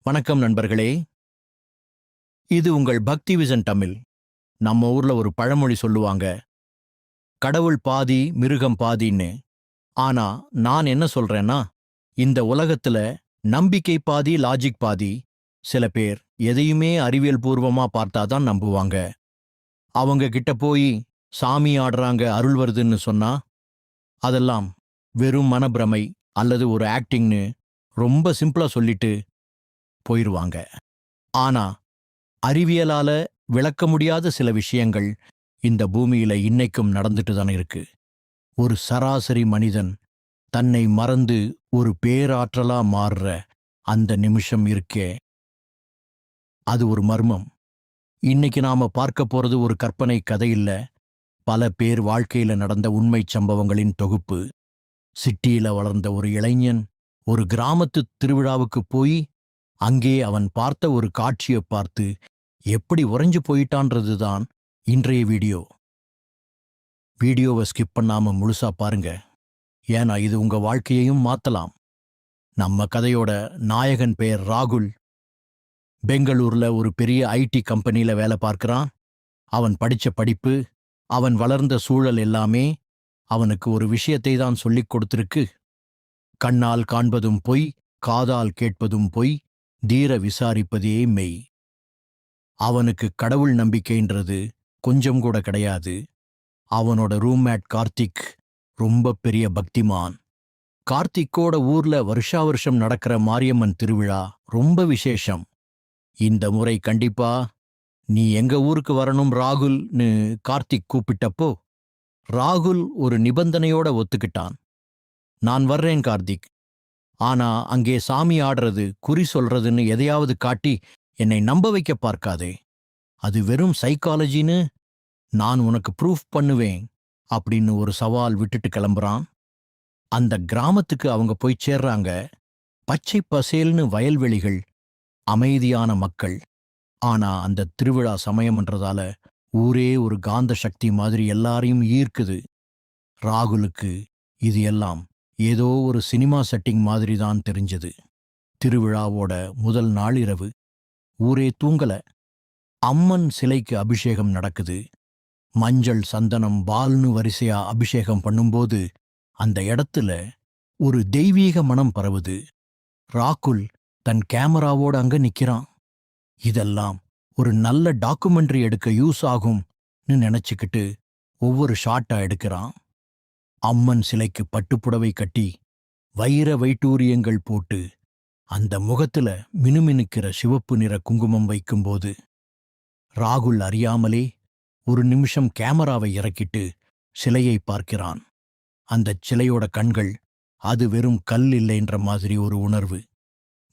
வணக்கம் நண்பர்களே. இது உங்கள் பக்தி விசன் தமிழ். நம்ம ஊர்ல ஒரு பழமொழி சொல்லுவாங்க, கடவுள் பாதி மிருகம் பாதின்னு. ஆனா நான் என்ன சொல்றேன்னா, இந்த உலகத்துல நம்பிக்கை பாதி லாஜிக் பாதி. சில பேர் எதையுமே அறிவியல் பூர்வமா பார்த்தாதான் நம்புவாங்க. அவங்க கிட்ட போய் சாமி ஆடுறாங்க அருள் வருதுன்னு சொன்னா அதெல்லாம் வெறும் மனப்பிரமை அல்லது ஒரு ஆக்டிங்னு ரொம்ப சிம்பிளா சொல்லிட்டு போயிருவாங்க. ஆனா அறிவியலால விளக்க முடியாத சில விஷயங்கள் இந்த பூமியில இன்னைக்கும் நடந்துட்டு தானே இருக்கு. ஒரு சராசரி மனிதன் தன்னை மறந்து ஒரு பேராற்றலா மாறுற அந்த நிமிஷம் இருக்கே, அது ஒரு மர்மம். இன்னைக்கு நாம பார்க்க போறது ஒரு கற்பனை கதை இல்ல, பல பேர் வாழ்க்கையில நடந்த உண்மை சம்பவங்களின் தொகுப்பு. சிட்டியில வளர்ந்த ஒரு இளைஞன் ஒரு கிராமத்து திருவிழாவுக்கு போய் அங்கே அவன் பார்த்த ஒரு காட்சியை பார்த்து எப்படி உறைஞ்சு போயிட்டான்றதுதான் இன்றைய வீடியோ. வீடியோவை ஸ்கிப் பண்ணாம முழுசா பாருங்க, ஏன்னா இது உங்க வாழ்க்கையையும் மாத்தலாம். நம்ம கதையோட நாயகன் பெயர் ராகுல். பெங்களூர்ல ஒரு பெரிய ஐடி கம்பெனில வேலை பார்க்கறான். அவன் படிச்ச படிப்பு, அவன் வளர்ந்த சூழல் எல்லாமே அவனுக்கு ஒரு விஷயத்தை தான் சொல்லிக் கொடுத்திருக்கு. கண்ணால் காண்பதும் பொய், காதால் கேட்பதும் பொய், தீர விசாரிப்பதே மெய். அவனுக்கு கடவுள் நம்பிக்கைன்றது கொஞ்சம் கூட கிடையாது. அவனோட ரூம்மேட் கார்த்திக் ரொம்ப பெரிய பக்திமான். கார்த்திக்கோட ஊர்ல வருஷா வருஷம் நடக்கிற மாரியம்மன் திருவிழா ரொம்ப விசேஷம். இந்த முறை கண்டிப்பா நீ எங்க ஊருக்கு வரணும் ராகுல்னு கார்த்திக் கூப்பிட்டப்போ ராகுல் ஒரு நிபந்தனையோட ஒத்துக்கிட்டான். நான் வர்றேன் கார்த்திக், ஆனா அங்கே சாமி ஆடுறது குறி சொல்றதுன்னு எதையாவது காட்டி என்னை நம்ப வைக்க பார்க்காதே. அது வெறும் சைக்காலஜின்னு நான் உனக்கு ப்ரூஃப் பண்ணுவேன் அப்படின்னு ஒரு சவால் விட்டுட்டு கிளம்புறான். அந்த கிராமத்துக்கு அவங்க போய் சேர்றாங்க. பச்சை பசேல்னு வயல்வெளிகள், அமைதியான மக்கள். ஆனா அந்த திருவிழா சமயம்ன்றதால ஊரே ஒரு காந்த சக்தி மாதிரி எல்லாரையும் ஈர்க்குது. ராகுலுக்கு இது எல்லாம் ஏதோ ஒரு சினிமா செட்டிங் மாதிரி தான் தெரிஞ்சது. திருவிழாவோட முதல் நாள் இரவு. ஊரே தூங்கல. அம்மன் சிலைக்கு அபிஷேகம் நடக்குது. மஞ்சள் சந்தனம் பால்னு வரிசையா அபிஷேகம் பண்ணும்போது அந்த இடத்துல ஒரு தெய்வீக மனம் பரவுது. ராகுல் தன் கேமராவோட அங்க நிக்கிறான். இதெல்லாம் ஒரு நல்ல டாக்குமெண்ட்ரி எடுக்க யூஸ் ஆகும்னு நினைச்சுக்கிட்டு ஒவ்வொரு ஷாட்டா எடுக்கிறான். அம்மன் சிலைக்கு பட்டுப்புடவை கட்டி வைர வைட்டூரியங்கள் போட்டு அந்த முகத்துல மினுமினுக்கிற சிவப்பு நிற குங்குமம் வைக்கும்போது ராகுல் அறியாமலே ஒரு நிமிஷம் கேமராவை இறக்கிட்டு சிலையை பார்க்கிறான். அந்தச் சிலையோட கண்கள் அது வெறும் கல் இல்லைன்ற மாதிரி ஒரு உணர்வு.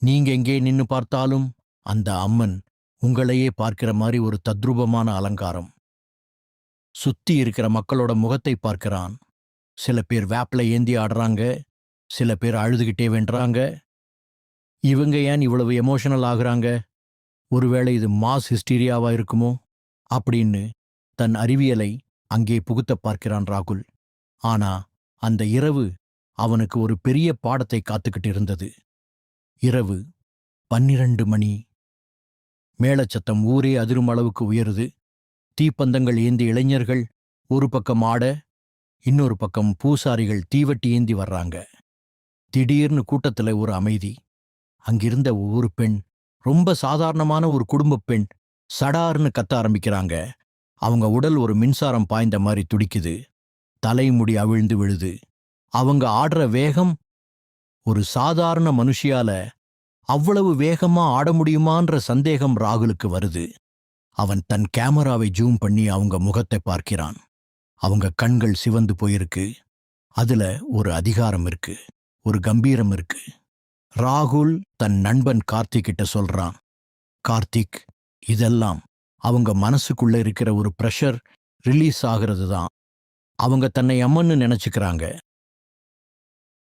நீங்க எங்கே நின்னு பார்த்தாலும் அந்த அம்மன் உங்களையே பார்க்கிற மாதிரி ஒரு தத்ரூபமான அலங்காரம். சுத்தி இருக்கிற மக்களோட முகத்தை பார்க்கிறான். சில பேர் வேப்பில ஏந்தி ஆடுறாங்க, சில பேர் அழுதுகிட்டே வென்றாங்க. இவங்க ஏன் இவ்வளவு எமோஷனல் ஆகுறாங்க? ஒருவேளை இது மாஸ் ஹிஸ்டீரியாவா இருக்குமோ அப்படின்னு தன் அறிவியலை அங்கே புகுத்த பார்க்கிறான் ராகுல். ஆனா அந்த இரவு அவனுக்கு ஒரு பெரிய பாடத்தை காத்துக்கிட்டு இருந்தது. இரவு 12 மணி. மேளச்சத்தம் ஊரே அதிரும் அளவுக்கு உயருது. தீப்பந்தங்கள் ஏந்தி இளைஞர்கள் ஒரு பக்கம் ஆட, இன்னொரு பக்கம் பூசாரிகள் தீவட்டி ஏந்தி வர்றாங்க. திடீர்னு கூட்டத்துல ஒரு அமைதி. அங்கிருந்த ஒரு பெண், ரொம்ப சாதாரணமான ஒரு குடும்பப் பெண், சடார்னு கத்த ஆரம்பிக்கிறாங்க. அவங்க உடல் ஒரு மின்சாரம் பாய்ந்த மாதிரி துடிக்குது. தலைமுடி அவிழ்ந்து விழுது. அவங்க ஆடுற வேகம், ஒரு சாதாரண மனுஷியால அவ்வளவு வேகமா ஆட முடியுமான்ற சந்தேகம் ராகுலுக்கு வருது. அவன் தன் கேமராவை ஜூம் பண்ணி அவங்க முகத்தை பார்க்கிறான். அவங்க கண்கள் சிவந்து போயிருக்கு. அதுல ஒரு அதிகாரம் இருக்கு, ஒரு கம்பீரம் இருக்கு. ராகுல் தன் நண்பன் கார்த்திக் கிட்ட சொல்றான், கார்த்திக், இதெல்லாம் அவங்க மனசுக்குள்ள இருக்கிற ஒரு பிரஷர் ரிலீஸ் ஆகிறது தான். அவங்க தன்னை அம்மன்னு நினைச்சுக்கிறாங்க.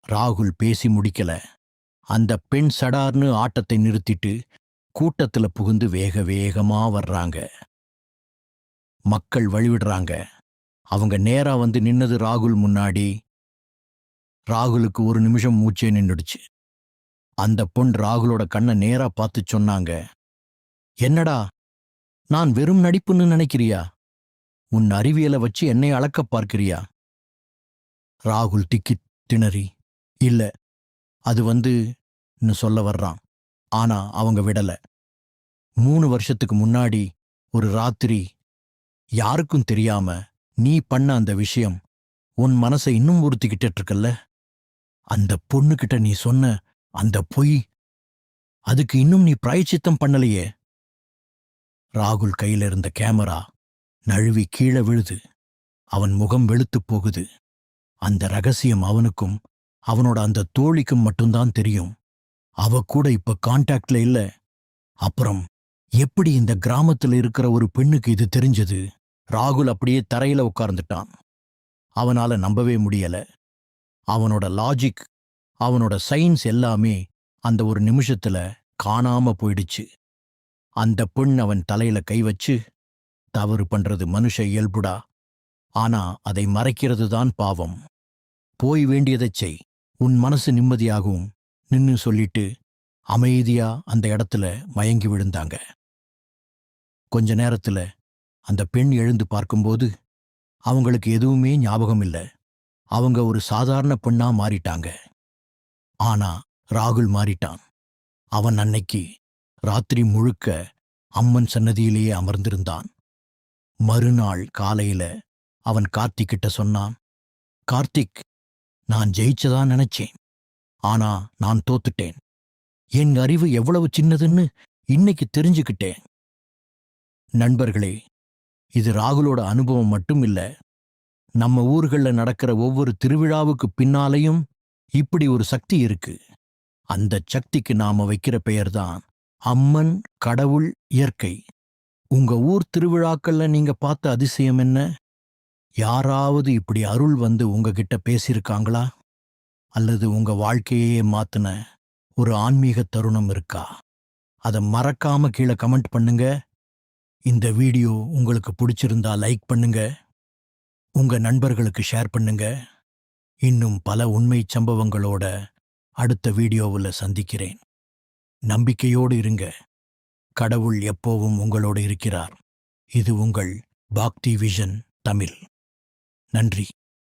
ராகுல் பேசி முடிக்கல. அந்த பெண் சடார்னு ஆட்டத்தை நிறுத்திட்டு கூட்டத்துல புகுந்து வேக வேகமா வர்றாங்க. மக்கள் வழிவிடுறாங்க. அவங்க நேரா வந்து நின்னது ராகுல் முன்னாடி. ராகுலுக்கு ஒரு நிமிஷம் மூச்சே நின்னுடுச்சு. அந்த பொண் ராகுலோட கண்ணை நேரா பார்த்து சொன்னாங்க, என்னடா, நான் வெறும் நடிப்புன்னு நினைக்கிறியா? உன் அறிவியலை வச்சு என்னை அளக்க பார்க்கிறியா? ராகுல் திக்கித் திணறி, இல்ல, அது ன்னு சொல்ல வர்றான். ஆனா அவங்க விடல. 3 வருஷத்துக்கு முன்னாடி ஒரு ராத்திரி, யாருக்கும் தெரியாம நீ பண்ண அந்த விஷயம் உன் மனசை இன்னும் உறுத்திக்கிட்டு இருக்கல்ல, அந்த பொண்ணுகிட்ட நீ சொன்ன அந்த பொய், அதுக்கு இன்னும் நீ பிராயச்சித்தம் பண்ணலையே. ராகுல் கையில இருந்த கேமரா நழுவி கீழே விழுது. அவன் முகம் வெளுத்துப் போகுது. அந்த ரகசியம் அவனுக்கும் அவனோட அந்த தோழிக்கும் மட்டும்தான் தெரியும். அவ கூட இப்ப கான்டாக்ட்ல இல்ல. அப்புறம் எப்படி இந்த கிராமத்துல இருக்கிற ஒரு பெண்ணுக்கு இது தெரிஞ்சது? ராகுல் அப்படியே தரையில உட்கார்ந்துட்டான். அவனால நம்பவே முடியல. அவனோட லாஜிக், அவனோட சயின்ஸ் எல்லாமே அந்த ஒரு நிமிஷத்துல காணாம போயிடுச்சு. அந்த பெண் அவன் தலையில கை வச்சு, தவறு பண்றது மனுஷ இயல்புடா, ஆனா அதை மறைக்கிறது தான் பாவம். போய் வேண்டியதைச் செய், உன் மனசு நிம்மதியாகும் நின்னு சொல்லிட்டு அமைதியா அந்த இடத்துல மயங்கி விழுந்தாங்க. கொஞ்ச நேரத்துல அந்த பெண் எழுந்து பார்க்கும்போது அவங்களுக்கு எதுவுமே ஞாபகம் இல்ல. அவங்க ஒரு சாதாரண பெண்ணா மாறிட்டாங்க. ஆனா ராகுல் மாறிட்டான். அவன் அன்னைக்கு ராத்திரி முழுக்க அம்மன் சன்னதியிலேயே அமர்ந்திருந்தான். மறுநாள் காலையில அவன் கார்த்திக் கிட்ட சொன்னான், கார்த்திக், நான் ஜெயிச்சதா நினைச்சேன். ஆனா நான் தோத்துட்டேன். என் அறிவு எவ்வளவு சின்னதுன்னு இன்னைக்கு தெரிஞ்சுக்கிட்டேன். நண்பர்களே, இது ராகுலோட அனுபவம் மட்டும் இல்ல. நம்ம ஊர்கள்ல நடக்கிற ஒவ்வொரு திருவிழாவுக்கு பின்னாலையும் இப்படி ஒரு சக்தி இருக்கு. அந்த சக்திக்கு நாம வைக்கிற பெயர்தான் அம்மன், கடவுள், இயற்கை. உங்க ஊர் திருவிழாக்கள்ல நீங்க பார்த்த அதிசயம் என்ன? யாராவது இப்படி அருள் உங்ககிட்ட பேசியிருக்காங்களா? அல்லது உங்க வாழ்க்கையே மாத்துன ஒரு ஆன்மீக தருணம் இருக்கா? அதை மறக்காம கீழே கமெண்ட் பண்ணுங்க. இந்த வீடியோ உங்களுக்கு பிடிச்சிருந்தா லைக் பண்ணுங்க. உங்க நண்பர்களுக்கு ஷேர் பண்ணுங்க. இன்னும் பல உண்மை சம்பவங்களோட அடுத்த வீடியோவில் சந்திக்கிறேன். நம்பிக்கையோடு இருங்க. கடவுள் எப்போவும் உங்களோடு இருக்கிறார். இது உங்கள் பாக்தி விஷன் தமிழ். நன்றி.